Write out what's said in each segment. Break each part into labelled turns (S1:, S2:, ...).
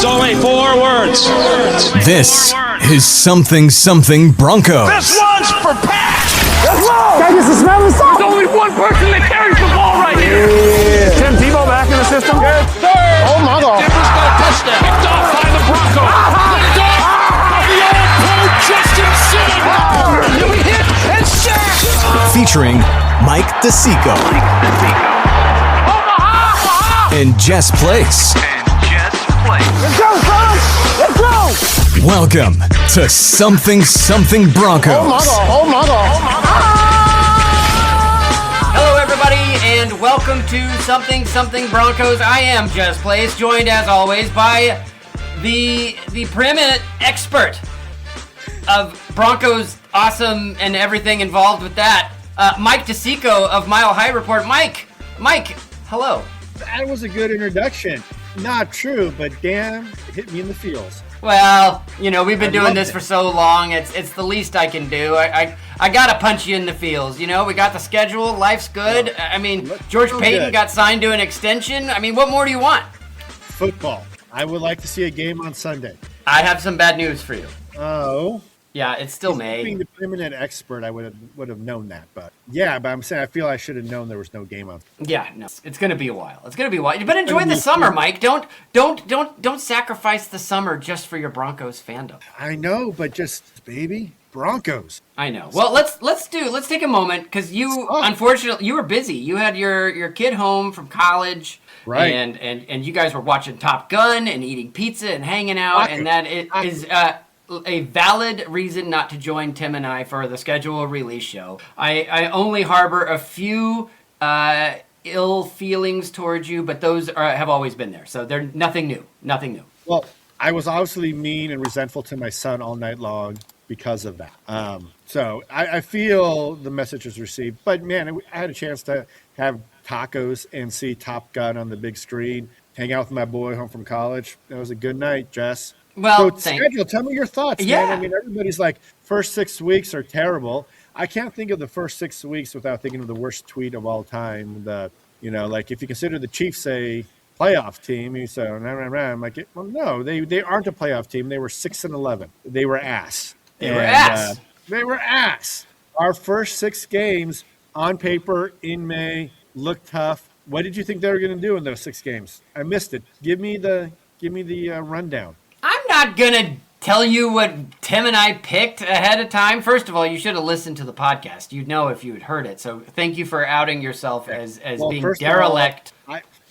S1: There's only 4 words.
S2: This is Something Something Broncos.
S1: This one's for Pat.
S3: Let's go! Can you smell the song?
S1: There's only one person that carries the ball right here.
S3: Is Tim Tebow back in the system?
S1: Yes, sir.
S3: Oh, my God.
S1: Denver's got a touchdown. Picked off by the Broncos. Picked off by the all-pro Justin Simmons. Can we hit and sack?
S2: Featuring Mike DeSico. And Jess Place.
S3: Let's go, son! Let's go!
S2: Welcome to Something Something Broncos.
S3: Oh, my God. Oh, my God. Oh, my God.
S4: Hello, everybody, and welcome to Something Something Broncos. I am Jess Place, joined as always by the preeminent expert of Broncos awesome and everything involved with that, Mike DeSico of Mile High Report. Mike, hello.
S5: That was a good introduction. Not true, but damn, it hit me in the feels.
S4: Well, you know, we've been doing this
S5: it.
S4: for so long, it's the least I can do. I gotta punch you in the feels, you know? We got the schedule, life's good. I mean, George Payton got signed to an extension. I mean, what more do you want?
S5: Football. I would like to see a game on Sunday.
S4: I have some bad news for you.
S5: Oh.
S4: Yeah, it's still May.
S5: Being the preeminent expert, I would have known that. But yeah, but I'm saying I feel I should have known there was no game on.
S4: Yeah, no, it's gonna be a while. But enjoy the summer, Mike. Don't sacrifice the summer just for your Broncos fandom.
S5: I know, but just baby Broncos.
S4: I know. Well, let's take a moment because unfortunately you were busy. You had your kid home from college.
S5: Right.
S4: And you guys were watching Top Gun and eating pizza and hanging out, and that is a valid reason not to join Tim and I for the schedule release show. I only harbor a few ill feelings towards you, but those have always been there. So they're nothing new.
S5: Well, I was obviously mean and resentful to my son all night long because of that. So I feel the message was received. But, man, I had a chance to have tacos and see Top Gun on the big screen, hang out with my boy home from college. That was a good night, Jess.
S4: Well,
S5: schedule. Tell me your thoughts,
S4: Yeah.
S5: man. I mean, everybody's like, first 6 weeks are terrible. I can't think of the first 6 weeks without thinking of the worst tweet of all time. Like if you consider the Chiefs a playoff team, you say, I'm like, well, no, they aren't a playoff team. They were 6-11. They were ass. They were ass. Our first 6 games on paper in May looked tough. What did you think they were going to do in those 6 games? I missed it. Give me the rundown.
S4: I'm not gonna tell you what Tim and I picked ahead of time. First of all, you should have listened to the podcast. You'd know if you had heard it. So thank you for outing yourself as being derelict.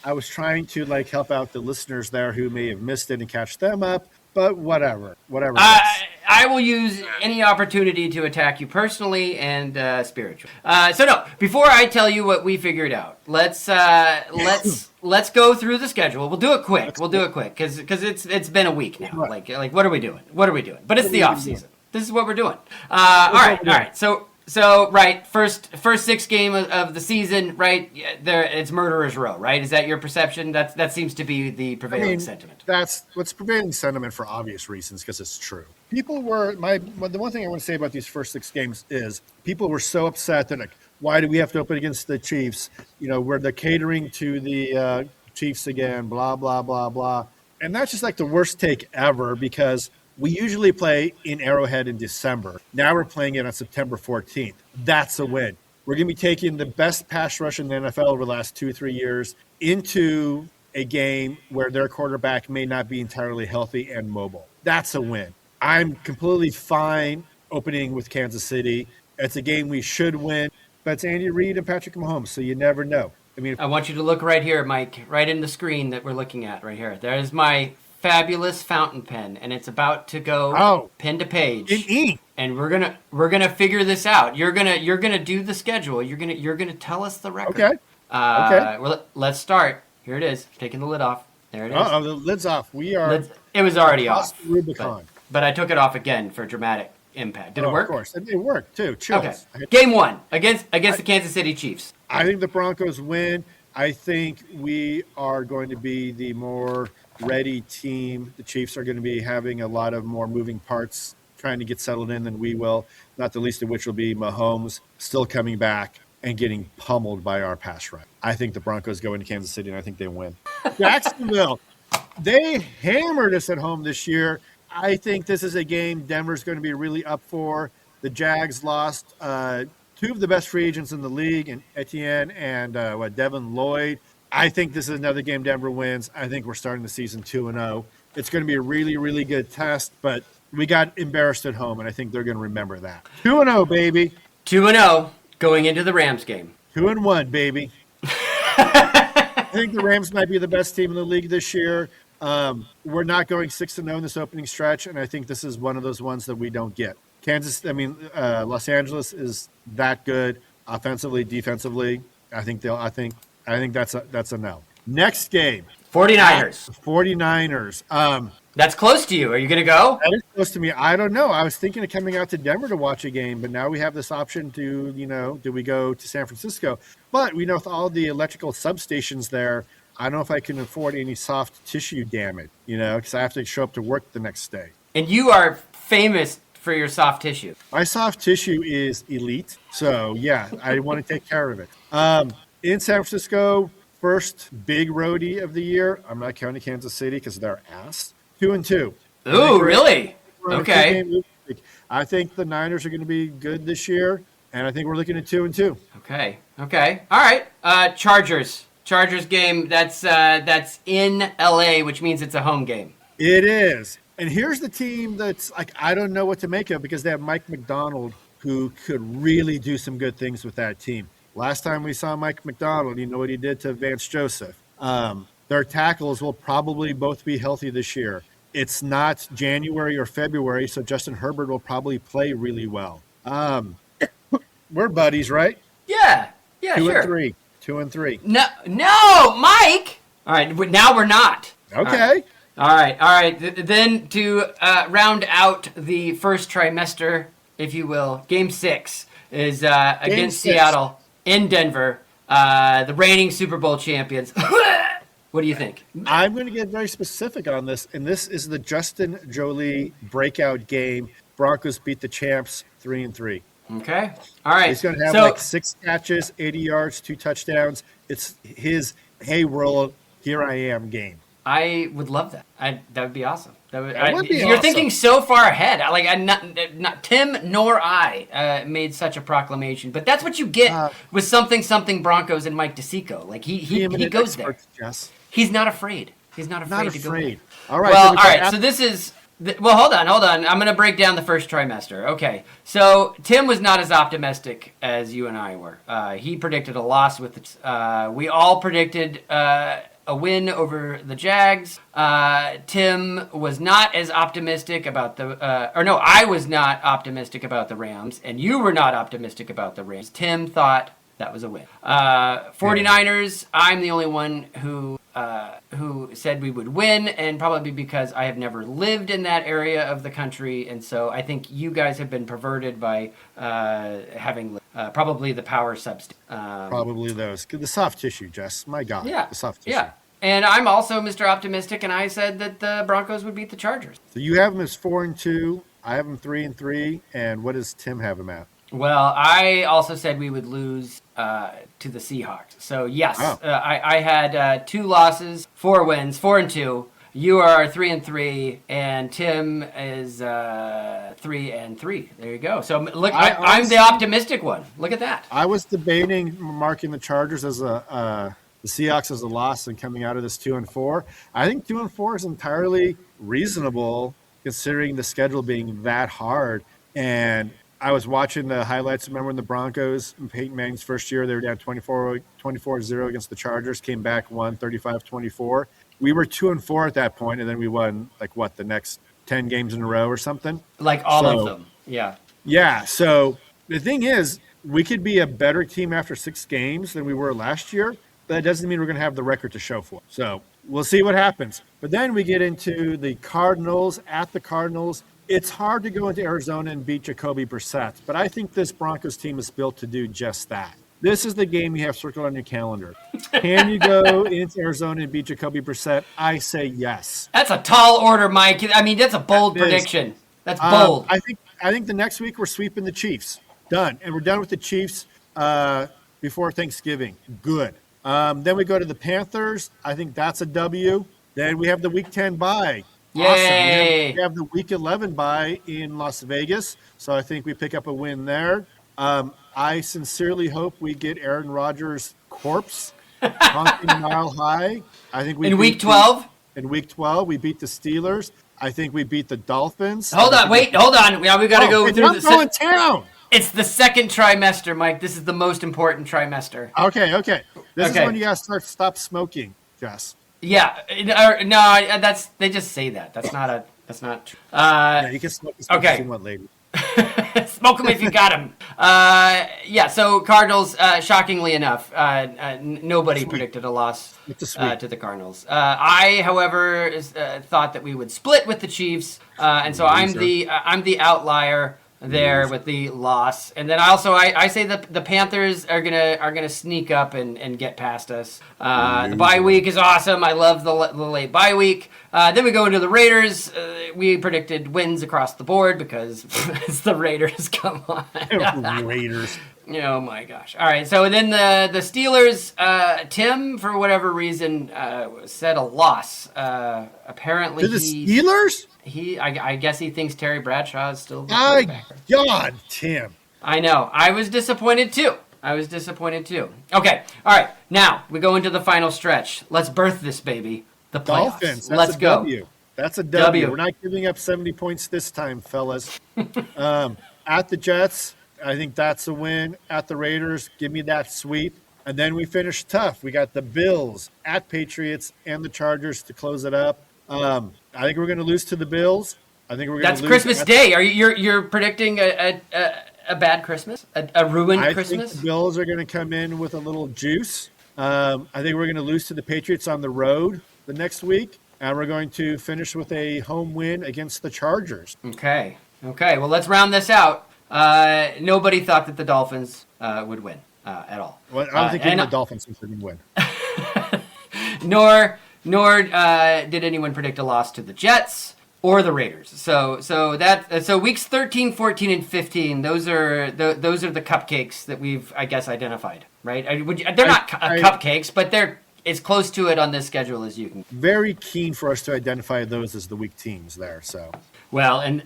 S5: I was trying to help out the listeners there who may have missed it and catch them up, but whatever.
S4: I will use any opportunity to attack you personally and spiritually. So no, before I tell you what we figured out, let's go through the schedule. We'll do it quick. Because it's been a week now. Like what are we doing? But it's the off season. This is what we're doing. All right. So right, first 6 game of the season, right? There, it's murderer's row, right? Is that your perception? That seems to be the prevailing sentiment.
S5: That's what's prevailing sentiment for obvious reasons, because it's true. People were the one thing I want to say about these first 6 games is people were so upset that why do we have to open against the Chiefs? Where they're catering to the Chiefs again, blah blah blah blah, and that's just the worst take ever because. We usually play in Arrowhead in December. Now we're playing it on September 14th. That's a win. We're going to be taking the best pass rush in the NFL over the last 2-3 years into a game where their quarterback may not be entirely healthy and mobile. That's a win. I'm completely fine opening with Kansas City. It's a game we should win, but it's Andy Reid and Patrick Mahomes, so you never know.
S4: I want you to look right here, Mike, right in the screen that we're looking at right here. There is my fabulous fountain pen, and it's about to go pen to page.
S5: In ink.
S4: And we're gonna figure this out. You're gonna do the schedule. You're gonna tell us the record.
S5: Okay.
S4: Well, let's start. Here it is. Taking the lid off. There it is.
S5: The lid's off.
S4: It was already off.
S5: Rubicon.
S4: But I took it off again for dramatic impact. Did it work?
S5: Of course, it worked too. Chills.
S4: Okay. Game 1 against the Kansas City Chiefs.
S5: I think the Broncos win. I think we are going to be the more ready team. The Chiefs are going to be having a lot of more moving parts trying to get settled in than we will, not the least of which will be Mahomes still coming back and getting pummeled by our pass rush. I think the Broncos go into Kansas City, and I think they win. Jacksonville. They hammered us at home this year. I think this is a game Denver's going to be really up for. The Jags lost two of the best free agents in the league, and Etienne and Devin Lloyd. I think this is another game Denver wins. I think we're starting the season 2-0. It's going to be a really, really good test, but we got embarrassed at home, and I think they're going to remember that. 2-0, baby.
S4: 2-0 going into the Rams game.
S5: 2-1, baby. I think the Rams might be the best team in the league this year. We're not going 6-0 in this opening stretch, and I think this is one of those ones that we don't get. Los Angeles is that good offensively, defensively. I think that's a no. Next game.
S4: 49ers. That's close to you. Are you going to go?
S5: That is close to me. I don't know. I was thinking of coming out to Denver to watch a game, but now we have this option to, do we go to San Francisco? But we know with all the electrical substations there, I don't know if I can afford any soft tissue damage, because I have to show up to work the next day.
S4: And you are famous for your soft tissue.
S5: My soft tissue is elite. So, yeah, I want to take care of it. In San Francisco, first big roadie of the year. I'm not counting Kansas City because they're ass. 2-2.
S4: Ooh, really? Okay.
S5: I think the Niners are going to be good this year, and I think we're looking at 2-2.
S4: Okay. All right. Chargers game. That's in LA, which means it's a home game.
S5: It is. And here's the team that's I don't know what to make of because they have Mike McDonald who could really do some good things with that team. Last time we saw Mike McDonald, you know what he did to Vance Joseph. Their tackles will probably both be healthy this year. It's not January or February, so Justin Herbert will probably play really well. We're buddies, right?
S4: Yeah, sure.
S5: 2-3.
S4: No, Mike. All right, now we're not.
S5: Okay.
S4: All right. Then to round out the first trimester, if you will, Game 6 is against Seattle in Denver, the reigning Super Bowl champions. What do you think?
S5: I'm going to get very specific on this, and this is the Justin Jolie breakout game. Broncos beat the champs 3-3.
S4: Okay. All right.
S5: He's going to have 6 catches, 80 yards, 2 touchdowns. It's his hey world, here I am game.
S4: I would love that. That would be awesome. That would be
S5: You're
S4: awesome. Thinking so far ahead. Not Tim nor I made such a proclamation, but that's what you get with something Broncos and Mike DeSico. He goes there.
S5: Jess.
S4: He's not afraid. He's not afraid to go there.
S5: All right.
S4: Well, all right. So this is. Well, hold on. I'm going to break down the first trimester. Okay. So Tim was not as optimistic as you and I were. He predicted a loss with the. We all predicted a win over the Jags. Tim was not as optimistic about I was not optimistic about the Rams, and you were not optimistic about the Rams. Tim thought that was a win. 49ers, I'm the only one who said we would win, and probably because I have never lived in that area of the country, and so I think you guys have been perverted by having probably the power substance.
S5: Probably those. The soft tissue, Jess. My God.
S4: Yeah.
S5: The soft tissue.
S4: Yeah. And I'm also Mr. Optimistic, and I said that the Broncos would beat the Chargers.
S5: So you have them as 4-2. I have them 3-3. And what does Tim have them at?
S4: Well, I also said we would lose to the Seahawks. So, yes, I had 2 losses, 4 wins, 4-2. You are 3-3, and Tim is 3-3. There you go. So, look, I'm the optimistic one. Look at that.
S5: I was debating marking the Chargers as the Seahawks as a loss and coming out of this 2-4. I think 2-4 is entirely reasonable considering the schedule being that hard. And I was watching the highlights. Remember when the Broncos in Peyton Manning's first year, they were down 24-0 against the Chargers, came back, won 35-24. We were 2-4 at that point, and then we won, the next 10 games in a row or something?
S4: All of them, yeah.
S5: Yeah, so the thing is, we could be a better team after 6 games than we were last year. That doesn't mean we're going to have the record to show for it. So we'll see what happens. But then we get into the Cardinals, at the Cardinals. It's hard to go into Arizona and beat Jacoby Brissett, but I think this Broncos team is built to do just that. This is the game you have circled on your calendar. Can you go into Arizona and beat Jacoby Brissett? I say yes.
S4: That's a tall order, Mike. I mean, that's a bold prediction. That's bold.
S5: I think the next week we're sweeping the Chiefs. Done. And we're done with the Chiefs before Thanksgiving. Good. Then we go to the Panthers. I think that's a W. Then we have the Week 10 bye.
S4: Yay.
S5: Awesome. We have the Week 11 bye in Las Vegas, so I think we pick up a win there. I sincerely hope we get Aaron Rodgers' corpse honking Mile High. I think we
S4: In Week 12?
S5: In Week 12, we beat the Steelers. I think we beat the Dolphins.
S4: Hold on. We got to go through
S5: I'm going town.
S4: It's the second trimester, Mike. This is the most important trimester.
S5: Okay. This is
S4: Okay.
S5: when you got to stop smoking, Jess.
S4: Yeah. That's they just say that. That's not true.
S5: Yeah, you can smoke
S4: okay.
S5: if you want later.
S4: Smoke them if you got them. So Cardinals, shockingly enough, nobody predicted a loss to the Cardinals. I, however, thought that we would split with the Chiefs, and so I'm the outlier there with the loss. And then I say the Panthers are gonna sneak up and get past us. The bye week is awesome. I love the late bye week. Then we go into the Raiders. We predicted wins across the board because it's the Raiders. Come on.
S5: Raiders.
S4: Oh my gosh. All right. So then the Steelers, Tim, for whatever reason, said a loss. Apparently
S5: To the Steelers?
S4: I guess he thinks Terry Bradshaw is still the
S5: My
S4: quarterback.
S5: God, Tim.
S4: I know. I was disappointed too. Okay. All right. Now we go into the final stretch. Let's birth this baby. The playoffs.
S5: Dolphins. That's
S4: Let's
S5: a
S4: go.
S5: W. That's a W. We're not giving up 70 points this time, fellas. At the Jets, I think that's a win. At the Raiders, give me that sweep. And then we finish tough. We got the Bills, at Patriots, and the Chargers to close it up. I think we're going to lose to the Bills. I think we're going to lose.
S4: That's Christmas Day. Are you're predicting a bad Christmas? A ruined Christmas?
S5: I think the Bills are going to come in with a little juice. I think we're going to lose to the Patriots on the road the next week. And we're going to finish with a home win against the Chargers.
S4: Okay. Well, let's round this out. Nobody thought that the Dolphins would win at all.
S5: Well, I don't think even the Dolphins are going to win.
S4: Nor did anyone predict a loss to the Jets or the Raiders. So weeks 13, 14, and 15. Those are the cupcakes that we've, I guess, identified. Right? They're not cupcakes, but they're as close to it on this schedule as you can.
S5: Very keen for us to identify those as the weak teams there. So.
S4: Well, and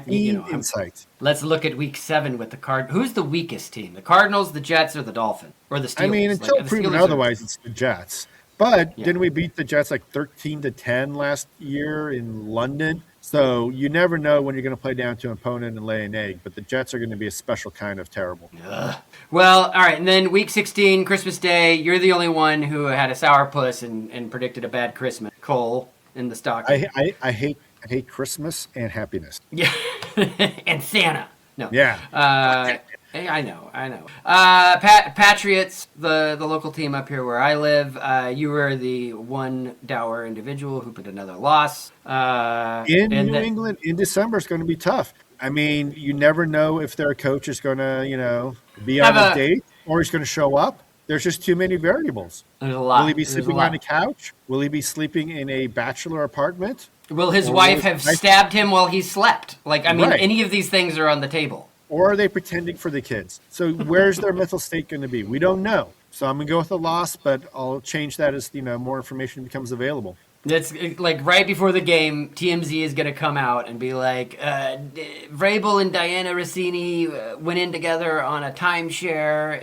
S5: insight.
S4: Let's look at week 7 with the Card. Who's the weakest team? The Cardinals, the Jets, or the Dolphins, or the Steelers?
S5: I mean, until proven otherwise, it's the Jets. But didn't we beat the Jets like 13-10 last year in London? So you never know when you're going to play down to an opponent and lay an egg. But the Jets are going to be a special kind of terrible.
S4: Well, all right. And then week 16, Christmas Day, you're the only one who had a sourpuss and predicted a bad Christmas. Cole in the stock.
S5: I hate Christmas and happiness.
S4: Yeah, and Santa. No.
S5: Yeah.
S4: I know. Patriots, the local team up here where I live. You were the one dour individual who put another loss.
S5: In New England in December is going to be tough. I mean, you never know if their coach is going to, be on a date or he's going to show up. There's just too many variables.
S4: There's a lot.
S5: Will he be sleeping on a couch? Will he be sleeping in a bachelor apartment?
S4: Will his wife have stabbed him while he slept?
S5: Right.
S4: Any of these things are on the table.
S5: Or are they pretending for the kids? So where's their mental state going to be? We don't know. So I'm going to go with a loss, but I'll change that as, more information becomes available.
S4: It's like right before the game, TMZ is going to come out and be like, Vrabel and Diana Rossini went in together on a timeshare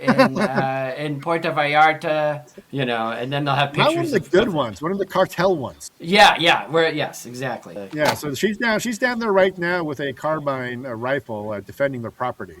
S4: in Puerto Vallarta, and then they'll have pictures.
S5: Not one of the good ones, one of the cartel ones.
S4: Yeah, yes, exactly.
S5: Yeah, so she's down there right now with a carbine, a rifle, defending their property.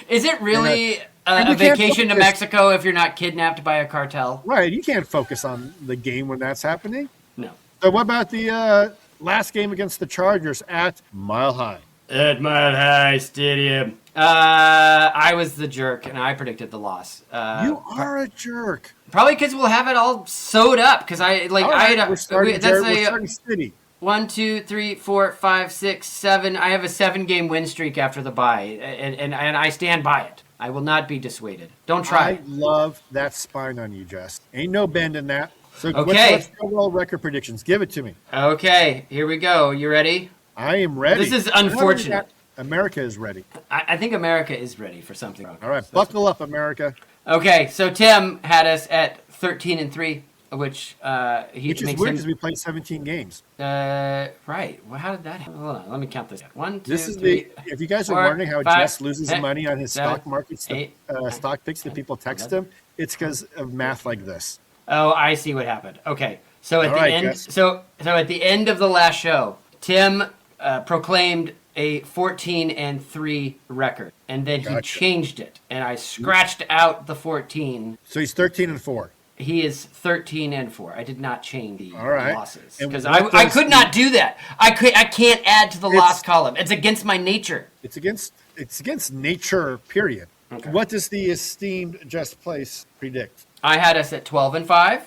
S4: Is it really a vacation to Mexico if you're not kidnapped by a cartel?
S5: Right, you can't focus on the game when that's happening.
S4: No.
S5: So what about the last game against the Chargers at Mile High?
S4: At Mile High Stadium. I was the jerk, and I predicted the loss.
S5: You are a jerk.
S4: Probably because we'll have it all sewed up. Because
S5: we're starting City.
S4: 1, 2, 3, 4, 5, 6, 7. I have a 7-game win streak after the bye, and I stand by it. I will not be dissuaded. Don't try.
S5: I love that spine on you, Jess. Ain't no bend in that. So
S4: okay.
S5: What's the overall record predictions? Give it to me.
S4: Okay, here we go. You ready?
S5: I am ready.
S4: This is unfortunate.
S5: America is ready.
S4: I think America is ready for something.
S5: All right, buckle up, America.
S4: Okay, so Tim had us at 13-3. which
S5: Which is
S4: makes
S5: weird
S4: him
S5: because we played 17 games.
S4: right. Well, how did that happen? Hold on, let me count this. 1, 2,
S5: This is
S4: 3,
S5: if you guys are
S4: 4,
S5: wondering how
S4: 5,
S5: Jess loses
S4: 6,
S5: money on his
S4: 7,
S5: stock markets,
S4: 8,
S5: stock picks that people text
S4: 11.
S5: him, it's because of math like this.
S4: Oh, I see what happened. Okay, so at
S5: All
S4: the
S5: right,
S4: end,
S5: Jess.
S4: so at the end of the last show, Tim proclaimed a 14-3 record, and then he
S5: Gotcha.
S4: changed it, and I scratched out the 14.
S5: So he's 13-4.
S4: He is 13-4. I did not change the
S5: All right.
S4: losses
S5: And
S4: because
S5: what
S4: I
S5: does
S4: could not do that. I can't add to the loss column. It's against my nature.
S5: It's against nature. Period.
S4: Okay.
S5: What does the esteemed Just Place predict?
S4: I had us at 12-5.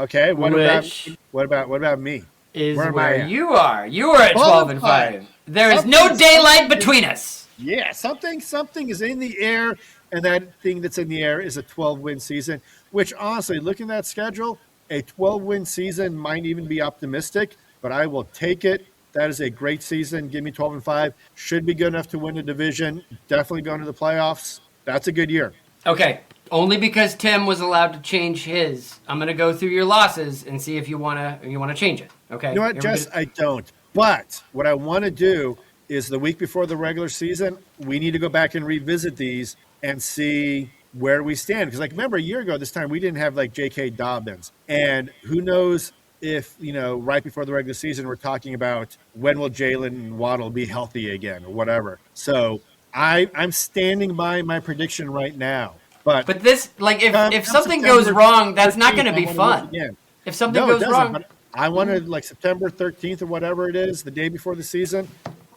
S5: Okay. What
S4: Which
S5: about me?
S4: Is
S5: Where am I
S4: where
S5: at?
S4: you are. You are at 12-5.
S5: 12-5.
S4: There is no
S5: Something-
S4: daylight between us.
S5: Yeah, something is in the air, and that thing that's in the air is a 12-win season, which honestly, looking at that schedule, a 12-win season might even be optimistic, but I will take it. That is a great season. Give me 12-5. Should be good enough to win the division. Definitely going to the playoffs. That's a good year.
S4: Okay. Only because Tim was allowed to change his. I'm going to go through your losses and see if you want to change it. Okay.
S5: You know what, Jess? I don't. But what I want to do is the week before the regular season, we need to go back and revisit these and see where we stand. Because, like, remember a year ago this time, we didn't have, like, J.K. Dobbins. And who knows if, right before the regular season, we're talking about when will Jalen and Waddle be healthy again or whatever. So I'm standing by my prediction right now. But
S4: this, like, if
S5: come
S4: something
S5: September
S4: goes wrong, that's not
S5: 13th,
S4: going to be
S5: I wanna
S4: fun.
S5: look again.
S4: If something
S5: No, it
S4: goes
S5: doesn't,
S4: wrong.
S5: but I wanted, like, September 13th or whatever it is, the day before the season,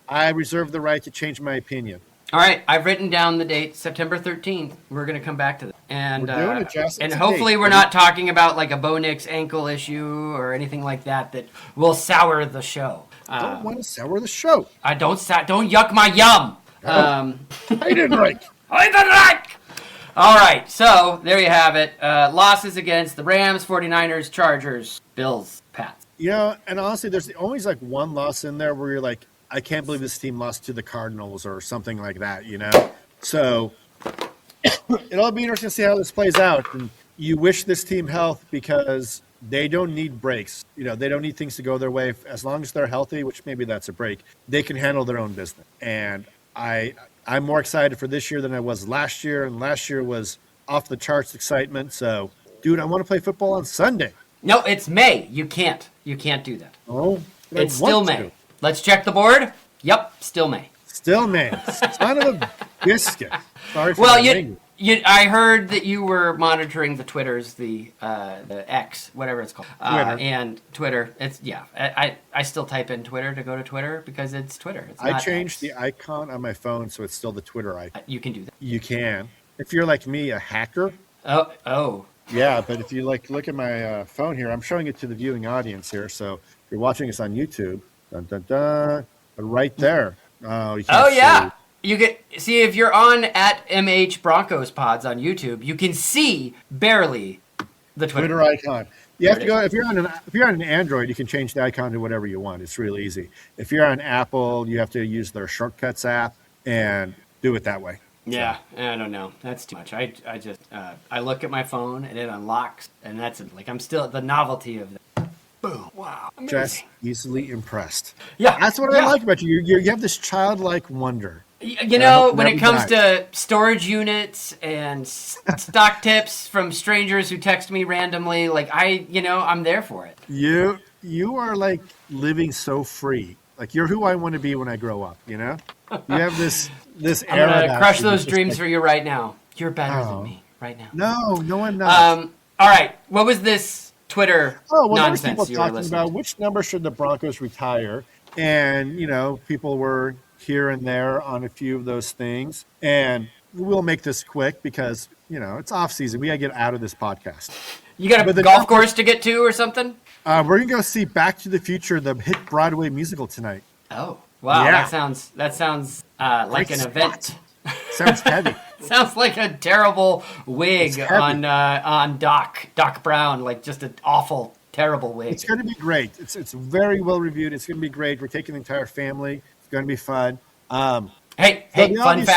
S5: I reserve the right to change my opinion.
S4: All right, I've written down the date, September 13th. We're going to come back to that. And,
S5: We're doing it, Jess.
S4: and
S5: It's a
S4: hopefully
S5: date.
S4: we're not talking about, like, a Bo Nix ankle issue or anything like that will sour the show.
S5: I don't want to sour the show.
S4: Don't yuck my yum.
S5: I didn't like.
S4: I didn't like. All right, so there you have it. Losses against the Rams, 49ers, Chargers, Bills, Pats.
S5: And honestly, there's always like one loss in there where you're like, I can't believe this team lost to the Cardinals or something like that, So it'll be interesting to see how this plays out. And you wish this team health because they don't need breaks. They don't need things to go their way. As long as they're healthy, which maybe that's a break, they can handle their own business. And I'm more excited for this year than I was last year. And last year was off the charts excitement. So, dude, I want to play football on Sunday.
S4: No, it's May. You can't do that.
S5: Oh, but
S4: It's
S5: I want
S4: still
S5: to.
S4: May. Let's check the board. Yep, still May.
S5: Still, man, son of a biscuit. Sorry for
S4: Well,
S5: the language.
S4: I heard that you were monitoring the Twitters, the X, whatever it's called,
S5: Twitter.
S4: and Twitter. It's I still type in Twitter to go to Twitter because it's Twitter. It's
S5: I
S4: not
S5: changed
S4: X.
S5: the icon on my phone, so it's still the Twitter icon.
S4: You can do that.
S5: You can, if you're like me, a hacker.
S4: Oh.
S5: Yeah, but if you look at my phone here, I'm showing it to the viewing audience here. So if you're watching us on YouTube, dun, dun, dun, right there. Oh, you can't
S4: Yeah.
S5: see.
S4: You get see if you're on at MH Broncos Pods on YouTube, you can see barely the
S5: Twitter icon. You have to go if you're on an Android, you can change the icon to whatever you want. It's really easy. If you're on Apple, you have to use their Shortcuts app and do it that way.
S4: Yeah, I don't know. That's too much. I just I look at my phone and it unlocks, and that's like I'm still the novelty of that. Boom! Wow, amazing.
S5: Just easily impressed.
S4: Yeah,
S5: That's what I like about you. You have this childlike wonder.
S4: You know,
S5: hope
S4: when
S5: never
S4: it comes
S5: dies.
S4: to storage units and stock tips from strangers who text me randomly, like I'm there for it.
S5: You are like living so free. Like you're who I want to be when I grow up. You have this
S4: I'm
S5: era.
S4: gonna
S5: about
S4: crush
S5: you
S4: those
S5: that's just
S4: dreams
S5: like,
S4: for you right now. You're better
S5: Oh.
S4: than me right now.
S5: No one knows.
S4: All right, what was this Twitter
S5: There was people
S4: nonsense you were
S5: talking
S4: listening
S5: about
S4: to?
S5: which number should the Broncos retire, and people were here and there on a few of those things. And we'll make this quick because it's off season. We gotta get out of this podcast.
S4: You got a
S5: But the
S4: golf
S5: number-
S4: course to get to or something?
S5: We're gonna go see Back to the Future, the hit Broadway musical tonight.
S4: Oh, wow,
S5: Yeah.
S4: that sounds like
S5: Great
S4: an event.
S5: spot. Sounds heavy.
S4: Sounds like a terrible wig
S5: It's heavy.
S4: on Doc Brown, like just an awful, terrible wig.
S5: It's going to be great. It's very well reviewed. It's going to be great. We're taking the entire family. It's going to be fun.
S4: Hey,
S5: the
S4: fun
S5: obvious-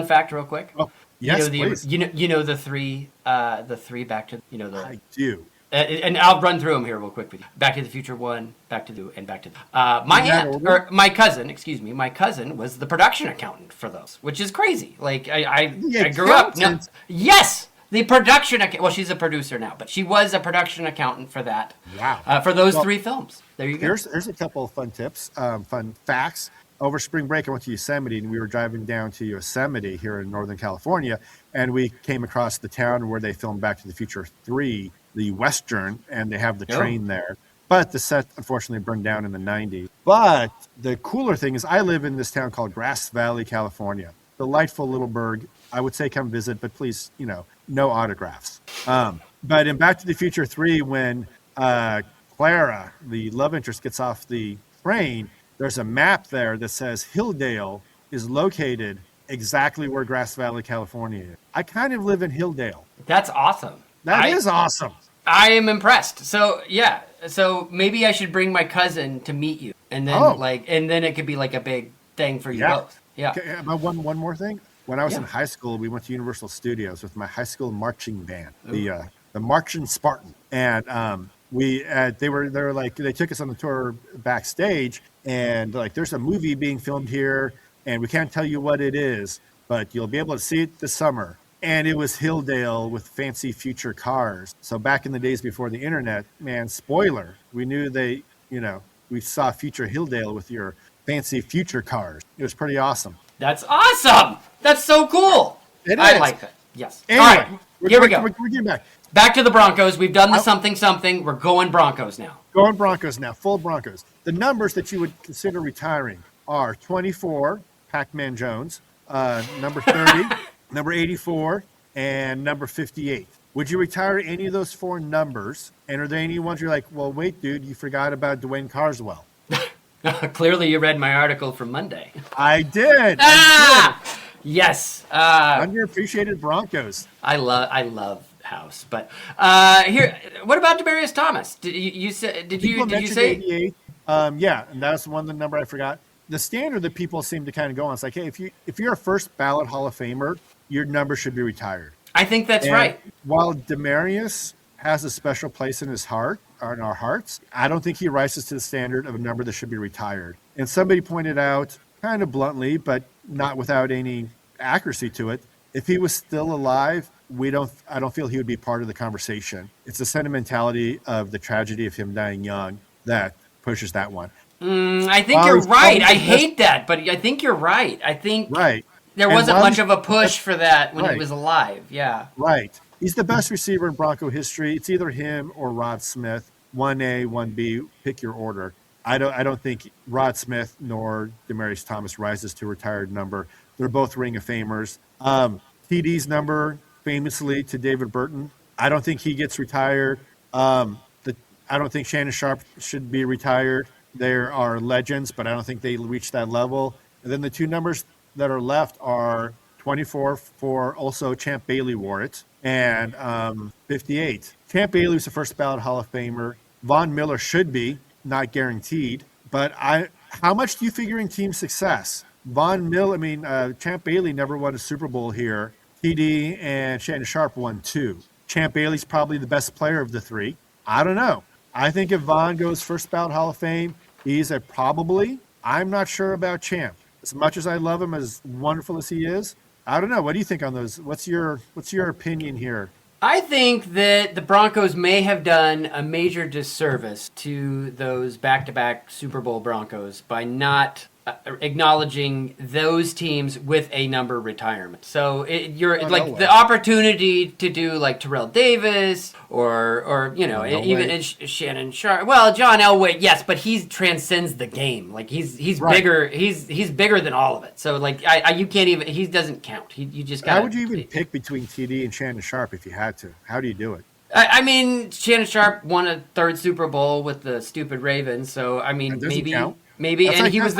S4: fact, real quick.
S5: Oh, yes,
S4: you know
S5: please.
S4: the three back to the
S5: I do.
S4: And I'll run through them here real quick with you. Back to the Future 1, Back to the, and Back to the... my
S5: In that
S4: aunt,
S5: order?
S4: or my cousin, excuse me, my cousin was the production accountant for those, which is crazy. Like, I grew up... No,
S5: accountant?
S4: yes! The production... Well, she's a producer now, but she was a production accountant for that.
S5: Wow.
S4: For those
S5: Well,
S4: 3 films. There you go.
S5: Here's a couple of fun tips, fun facts. Over spring break, I went to Yosemite, and we were driving down to Yosemite here in Northern California, and we came across the town where they filmed Back to the Future 3, the Western, and they have the train there. But the set, unfortunately, burned down in the 90s. But the cooler thing is I live in this town called Grass Valley, California. Delightful little burg. I would say come visit, but please, no autographs. But in Back to the Future 3, when Clara, the love interest, gets off the train, there's a map there that says Hilldale is located exactly where Grass Valley, California is. I kind of live in Hilldale.
S4: That's awesome.
S5: That is awesome.
S4: I am impressed. So, yeah. So maybe I should bring my cousin to meet you. And then, and then it could be like a big thing for you both. Yeah.
S5: Okay, one more thing. When I was in high school, we went to Universal Studios with my high school marching band, the Marching Spartan, and they took us on the tour backstage, and like there's a movie being filmed here, and we can't tell you what it is, but you'll be able to see it this summer. And it was Hilldale with fancy future cars. So back in the days before the internet, man, spoiler, we knew we saw future Hilldale with your fancy future cars. It was pretty awesome.
S4: That's awesome. That's so cool. I like that. Yes.
S5: Anyway,
S4: all right. Here we go.
S5: We're getting back.
S4: Back to the Broncos. We've done the something. We're going Broncos now.
S5: Going Broncos now, full Broncos. The numbers that you would consider retiring are 24, Pac-Man Jones, number 30, number 84, and number 58. Would you retire any of those 4 numbers? And are there any ones you're like, well, wait, dude, you forgot about Dwayne Carswell?
S4: Clearly, you read my article from Monday.
S5: I did.
S4: Yes.
S5: Underappreciated Broncos.
S4: I love House, but here, what about Demaryius Thomas? Did you say? Did you say?
S5: 88. Yeah, and that's one the number I forgot. The standard that people seem to kind of go on is like, hey, if you're a first ballot Hall of Famer, your number should be retired.
S4: I think that's right.
S5: While Demaryius has a special place in his heart, or in our hearts, I don't think he rises to the standard of a number that should be retired. And somebody pointed out, kind of bluntly, but not without any accuracy to it, if he was still alive, I don't feel he would be part of the conversation. It's the sentimentality of the tragedy of him dying young that pushes that one.
S4: I think you're right. I hate that, but I think you're right. I think there wasn't much of a push for that when he was alive. Yeah.
S5: Right. He's the best receiver in Bronco history. It's either him or Rod Smith. 1A, 1B, pick your order. I don't think Rod Smith nor Demaryius Thomas rises to a retired number. They're both Ring of Famers. TD's number, famously to David Burton. I don't think he gets retired. I don't think Shannon Sharpe should be retired. There are legends, but I don't think they reach that level. And then the 2 numbers that are left are 24 for also Champ Bailey wore it, and 58. Champ Bailey was the first ballot Hall of Famer. Von Miller should be, not guaranteed. But how much do you figure in team success? Champ Bailey never won a Super Bowl here. TD and Shannon Sharpe won 2. Champ Bailey's probably the best player of the 3. I don't know. I think if Von goes first ballot Hall of Fame, he's a probably. I'm not sure about Champ. As much as I love him, as wonderful as he is, I don't know. What do you think on those? What's your opinion here?
S4: I think that the Broncos may have done a major disservice to those back-to-back Super Bowl Broncos by not acknowledging those teams with a number retirement. So the opportunity to do like Terrell Davis or even Shannon Sharpe. Well, John Elway, yes, but he transcends the game. Like he's bigger. He's bigger than all of it. So like you can't even. He doesn't count. You just got.
S5: How would you even pick between TD and Shannon Sharpe if you had to? How do you do it?
S4: I mean, Shannon Sharpe won a 3rd Super Bowl with the stupid Ravens. So I mean, maybe,
S5: that's
S4: and
S5: like,
S4: he was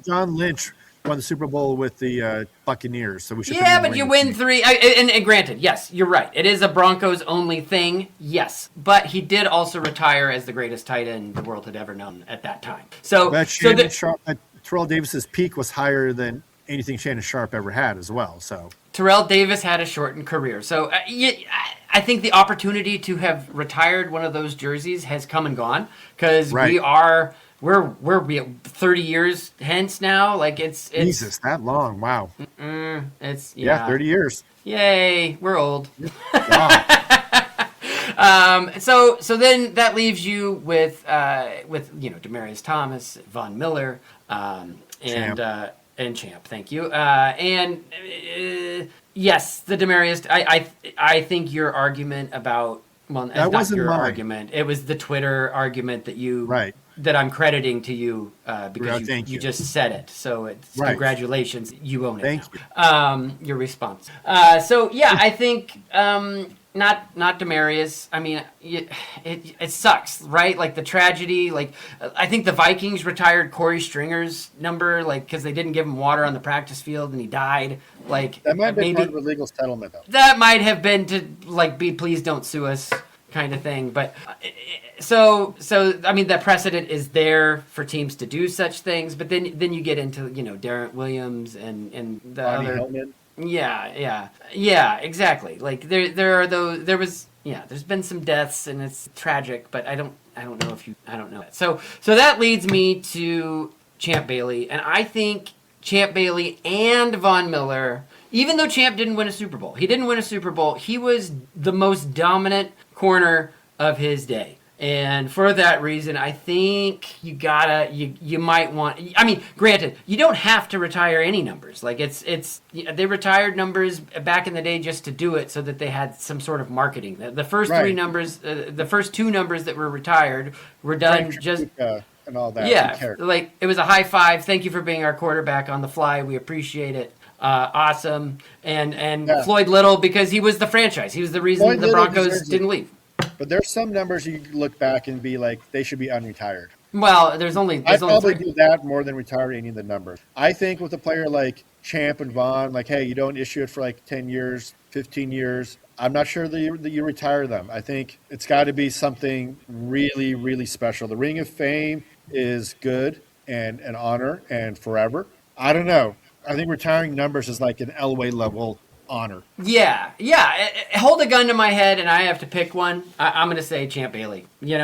S5: John Lynch won the Super Bowl with the Buccaneers, so we should.
S4: Yeah, but you win 3. And granted, yes, you're right. It is a Broncos only thing, yes. But he did also retire as the greatest tight end the world had ever known at that time. So,
S5: Terrell Davis's peak was higher than anything Shannon Sharpe ever had as well. So
S4: Terrell Davis had a shortened career. So I think the opportunity to have retired one of those jerseys has come and gone because we're 30 years hence now. Like it's
S5: Jesus, that long. Wow.
S4: it's
S5: Yeah, 30 years.
S4: Yay, we're old.
S5: Wow.
S4: So then that leaves you with Demaryius Thomas, Von Miller, and Champ. Thank you. Yes, the Demaryius. I think your argument about that wasn't your argument. It was the Twitter argument that I'm crediting to you because you just said it. So it's congratulations, you own it.
S5: Thank
S4: you. Your response. So yeah, I think. Not Demaryius. I mean, it sucks, right? Like the tragedy. Like I think the Vikings retired Corey Stringer's number, like because they didn't give him water on the practice field and he died. Like
S5: that might have been part of a legal settlement, though.
S4: That might have been to like be please don't sue us kind of thing. But so I mean, the precedent is there for teams to do such things. But then you get into Darren Williams and the
S5: Bonnie
S4: other.
S5: Hillman.
S4: Yeah, exactly. Like there's been some deaths and it's tragic, but I don't know that. So that leads me to Champ Bailey, and I think Champ Bailey and Von Miller, even though Champ didn't win a Super Bowl, he was the most dominant corner of his day. And for that reason, I think you might want. I mean, granted, you don't have to retire any numbers. Like they retired numbers back in the day just to do it, so that they had some sort of marketing. The first three numbers, the first two numbers that were retired, were done just
S5: and all that.
S4: Yeah, like it was a high five. Thank you for being our quarterback on the fly. We appreciate it. Awesome. And Floyd Little, because he was the franchise. He was the reason the Broncos didn't leave.
S5: But there's some numbers you look back and be like, they should be unretired.
S4: Well, I'd
S5: probably do that more than retire any of the numbers. I think with a player like Champ and Vaughn, like, hey, you don't issue it for like 10 years, 15 years. I'm not sure that you retire them. I think it's got to be something really, really special. The Ring of Fame is good and an honor and forever. I don't know. I think retiring numbers is like an Elway level honor.
S4: Yeah. Hold a gun to my head, and I have to pick one. I'm going to say Champ Bailey. He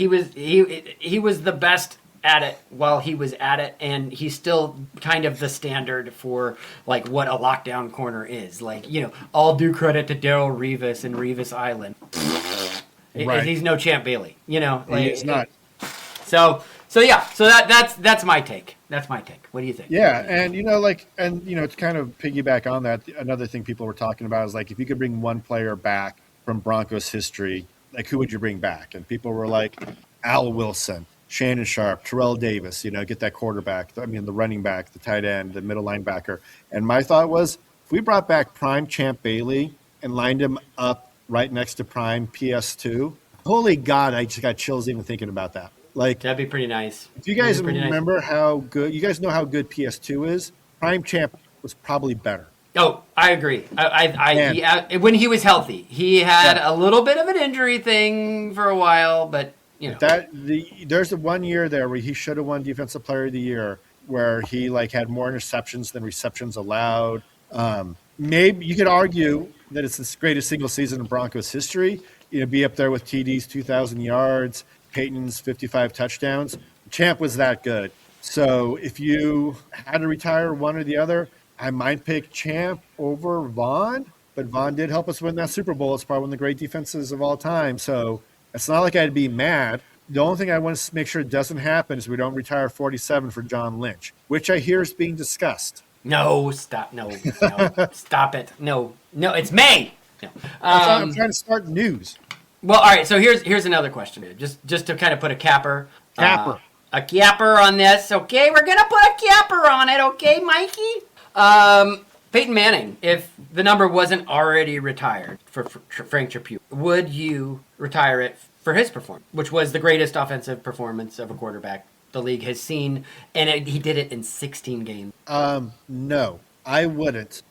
S4: was the best at it while he was at it, and he's still kind of the standard for like what a lockdown corner is. Like all due credit to Darrelle Revis and Revis Island. He's no Champ Bailey.
S5: He's not.
S4: So that's my take. That's my take. What do you think?
S5: Yeah, and to kind of piggyback on that, another thing people were talking about is like if you could bring one player back from Broncos history, like who would you bring back? And people were like Al Wilson, Shannon Sharpe, Terrell Davis, get that quarterback, the running back, the tight end, the middle linebacker. And my thought was if we brought back prime Champ Bailey and lined him up right next to prime PS2, holy God, I just got chills even thinking about that. Like
S4: that'd be pretty nice.
S5: If you guys remember how good, you guys know how good PS2 is. Prime Champ was probably better.
S4: Oh, I agree. When he was healthy, he had a little bit of an injury thing for a while, but
S5: there's the 1 year there where he should have won Defensive Player of the Year, where he like had more interceptions than receptions allowed. Maybe you could argue that it's the greatest single season in Broncos history. Be up there with TD's 2,000 yards. Peyton's 55 touchdowns. Champ was that good. So if you had to retire one or the other, I might pick Champ over Vaughn, but Vaughn did help us win that Super Bowl. It's probably one of the great defenses of all time. So it's not like I'd be mad. The only thing I want to make sure it doesn't happen is we don't retire 47 for John Lynch, which I hear is being discussed.
S4: No, stop. No, stop it. No, it's May. No.
S5: I'm trying to start news.
S4: Well, all right. So here's another question, just to kind of put a capper on this. Okay, we're gonna put a capper on it. Okay, Mikey. Peyton Manning, if the number wasn't already retired for Frank Trapue, would you retire it for his performance, which was the greatest offensive performance of a quarterback the league has seen, and he did it in 16 games?
S5: No, I wouldn't,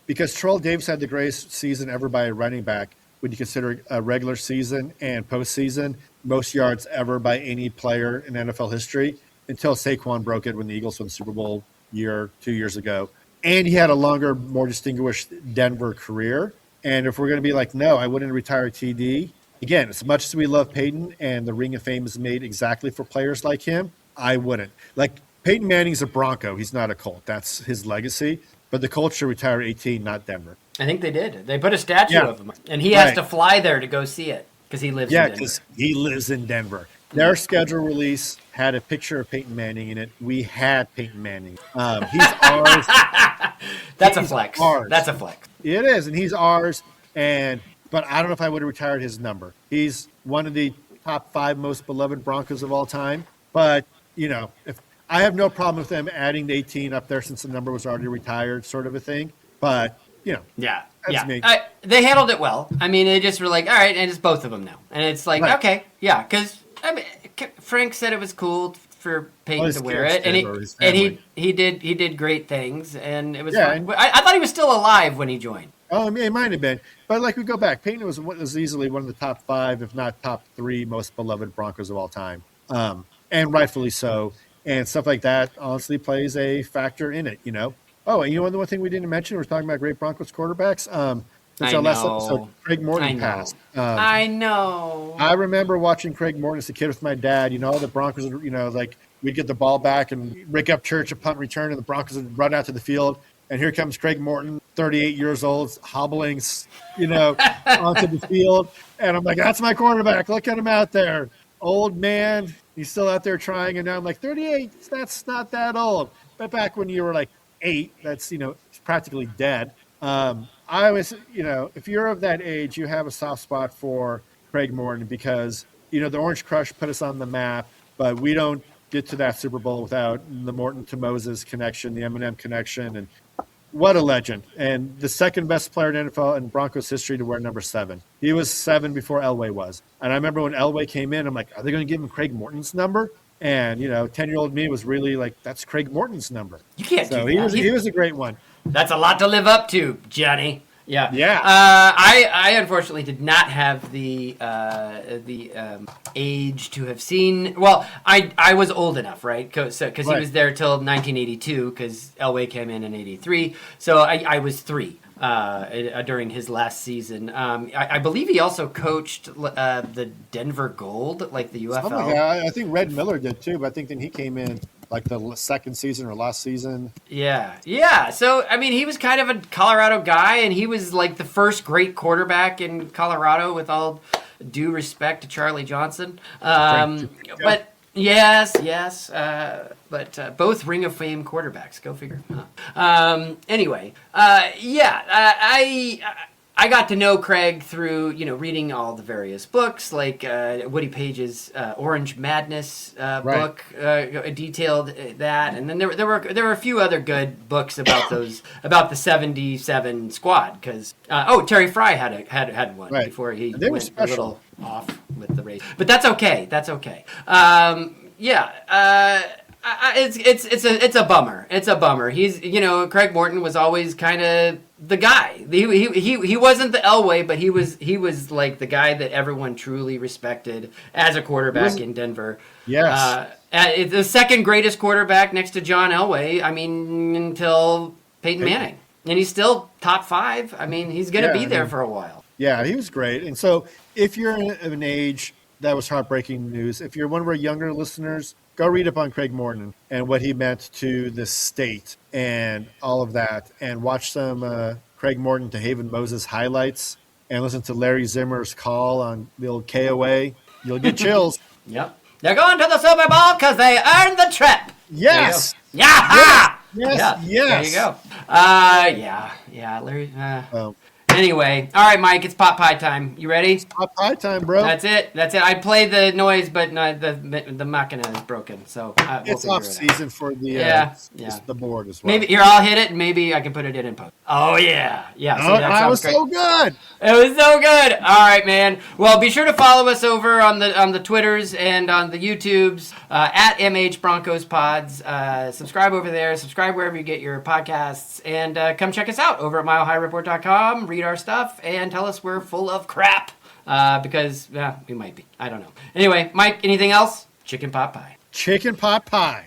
S5: because Terrell Davis had the greatest season ever by a running back. When you consider a regular season and postseason, most yards ever by any player in NFL history, until Saquon broke it when the Eagles won the Super Bowl 2 years ago. and he had a longer, more distinguished Denver career. And if we're going to be like, no, I wouldn't retire TD. Again, as much as we love Peyton and the Ring of Fame is made exactly for players like him, I wouldn't. Like, Peyton Manning's a Bronco. He's not a Colt. That's his legacy. But the Colts should retire 18, not Denver.
S4: I think they did. They put a statue of him, and he has to fly there to go see it because he lives in Denver. Yeah, because
S5: he lives in Denver. Their schedule release had a picture of Peyton Manning in it. We had Peyton Manning. He's ours.
S4: That's a flex.
S5: Ours.
S4: That's a flex.
S5: It is, and he's ours. But I don't know if I would have retired his number. He's one of the top 5 most beloved Broncos of all time. But, if I have no problem with them adding the 18 up there since the number was already retired, sort of a thing. But, that's me.
S4: They handled it well. I mean, they just were like, all right, and it's both of them now. And it's like, okay, yeah, because Frank said it was cool for Peyton to wear it, and he did great things, and it was fun. I thought he was still alive when he joined.
S5: Oh, it might have been. But we go back. Peyton was easily one of the top 5, if not top 3 most beloved Broncos of all time. And rightfully so. And stuff like that honestly plays a factor in it, Oh, and the one thing we didn't mention, we're talking about great Broncos quarterbacks. Since our last episode, Craig Morton passed.
S4: I know.
S5: I remember watching Craig Morton as a kid with my dad. The Broncos, we'd get the ball back and Rick Upchurch a punt return, and the Broncos would run out to the field. And here comes Craig Morton, 38 years old, hobbling, onto the field. And I'm like, that's my quarterback. Look at him out there. Old man. He's still out there trying. And now I'm like, 38, that's not that old. But back when you were like 8, that's, practically dead. I always, if you're of that age, you have a soft spot for Craig Morton because, the Orange Crush put us on the map, but we don't get to that Super Bowl without the Morton to Moses connection, the Eminem connection, and what a legend. And the second best player in NFL in Broncos history to wear number 7. He was 7 before Elway was. And I remember when Elway came in, I'm like, are they going to give him Craig Morton's number? And, 10-year-old me was really like, that's Craig Morton's number.
S4: You can't do that.
S5: He was a great one.
S4: That's a lot to live up to, Johnny. Yeah.
S5: Yeah.
S4: I unfortunately did not have the age to have seen. Well, I was old enough, right? Because he was there till 1982. Because Elway came in '83, so I was 3 during his last season. I believe he also coached the Denver Gold, like the UFL.
S5: I think Red Miller did too, but I think then he came in like the second season or last season.
S4: Yeah. So, I mean, he was kind of a Colorado guy, and he was like the first great quarterback in Colorado, with all due respect to Charlie Johnson. But yes. But both Ring of Fame quarterbacks. Go figure. Anyway, I got to know Craig through, reading all the various books, like Woody Page's Orange Madness book detailed that, and then there were a few other good books about about the '77 squad, because Terry Fry had one before he went a little off with the race, but that's okay. It's a bummer. It's a bummer. He's Craig Morton was always kind of the guy. He wasn't the Elway, but he was like the guy that everyone truly respected as a quarterback in Denver.
S5: Yes.
S4: The second greatest quarterback next to John Elway. I mean, until Peyton Manning, and he's still top 5. I mean, he's going to be there for a while.
S5: Yeah, he was great. And so, if you're of an age, that was heartbreaking news. If you're one of our younger listeners, go read up on Craig Morton and what he meant to the state and all of that, and watch some Craig Morton to Haven Moses highlights, and listen to Larry Zimmer's call on the old KOA. You'll get chills.
S4: Yep. They're going to the Super Bowl because they earned the trip.
S5: Yes.
S4: Yeah.
S5: Yes.
S4: There you go. Yeah. Larry. Anyway, all right, Mike, it's pot pie time. You ready?
S5: It's pot pie time, bro.
S4: That's it. I played the noise, but the machina is broken. So
S5: it's off season for the the board as well.
S4: Maybe here, I'll hit it, and maybe I can put it in post. Oh yeah.
S5: That was great. So good.
S4: It was so good. All right, man. Well, be sure to follow us over on the Twitters and on the YouTubes at MH Broncos Pods. Subscribe over there. Subscribe wherever you get your podcasts, and come check us out over at MileHighReport.com. Read our stuff and tell us we're full of crap, because we might be. I don't know. Anyway, Mike, anything else? Chicken pot pie.
S5: Chicken pot pie.